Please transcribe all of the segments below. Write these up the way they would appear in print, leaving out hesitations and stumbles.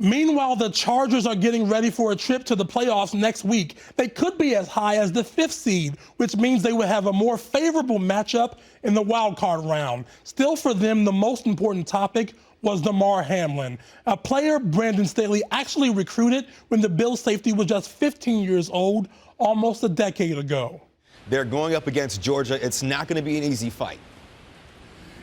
Meanwhile, the Chargers are getting ready for a trip to the playoffs next week. They could be as high as the 5th seed, which means they would have a more favorable matchup in the wild card round. Still, for them, the most important topic was Damar Hamlin, a player Brandon Staley actually recruited when the Bills safety was just 15 years old, almost a decade ago. They're going up against Georgia. It's not going to be an easy fight.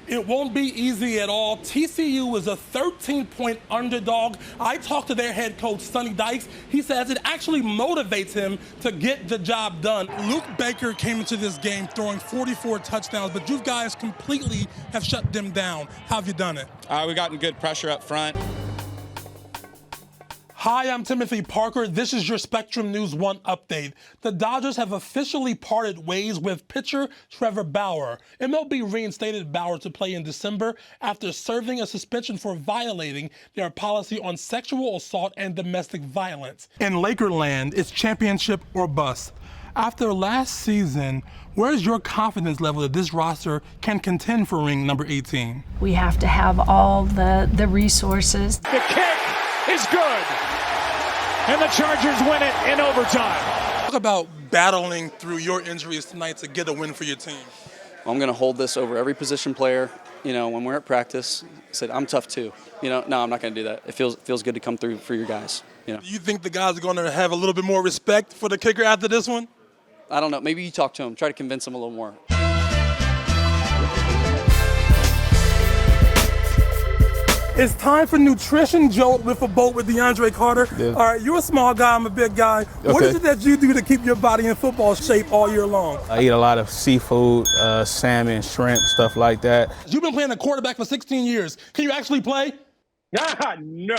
It won't be easy at all. TCU is a 13-point underdog. I talked to their head coach, Sonny Dykes. He says it actually motivates him to get the job done. Luke Baker came into this game throwing 44 touchdowns, but you guys completely have shut them down. How have you done it? We've gotten good pressure up front. Hi, I'm Timothy Parker. This is your Spectrum News 1 update. The Dodgers have officially parted ways with pitcher Trevor Bauer. MLB reinstated Bauer to play in December after serving a suspension for violating their policy on sexual assault and domestic violence. In Lakerland, it's championship or bust. After last season, where's your confidence level that this roster can contend for ring number 18? We have to have all the resources. The kick is good, and the Chargers win it in overtime. Talk about battling through your injuries tonight to get a win for your team. I'm going to hold this over every position player. You know, when we're at practice, I said, I'm tough too. You know, no, I'm not going to do that. It feels good to come through for your guys. You know. Do you think the guys are going to have a little bit more respect for the kicker after this one? I don't know. Maybe you talk to him. Try to convince him a little more. It's time for Nutrition Jolt with a boat with DeAndre Carter. Yeah. All right, you're a small guy, I'm a big guy. What is it that you do to keep your body in football shape all year long? I eat a lot of seafood, salmon, shrimp, stuff like that. You've been playing a quarterback for 16 years. Can you actually play? No.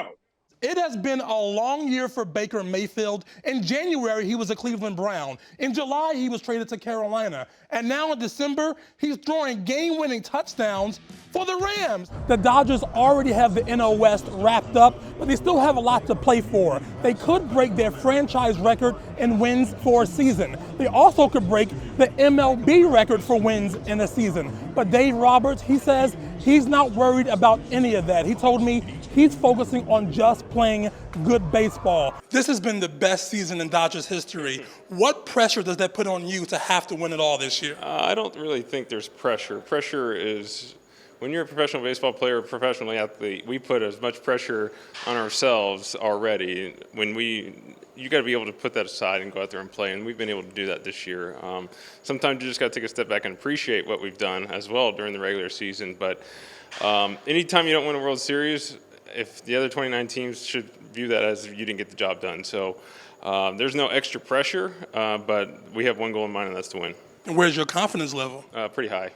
It has been a long year for Baker Mayfield. In January, he was a Cleveland Brown. In July, he was traded to Carolina. And now in December, he's throwing game-winning touchdowns for the Rams. The Dodgers already have the NL West wrapped up, but they still have a lot to play for. They could break their franchise record in wins for a season. They also could break the MLB record for wins in a season. But Dave Roberts, he says he's not worried about any of that. He told me he's focusing on just playing good baseball. This has been the best season in Dodgers history. What pressure does that put on you to have to win it all this year? I don't really think there's pressure. Pressure is, when you're a professional baseball player, a professional athlete, we put as much pressure on ourselves already. You got to be able to put that aside and go out there and play, and we've been able to do that this year. Sometimes you just got to take a step back and appreciate what we've done as well during the regular season. But anytime you don't win a World Series, if the other 29 teams should view that as you didn't get the job done. So there's no extra pressure, but we have one goal in mind, and that's to win. And where's your confidence level? Pretty high.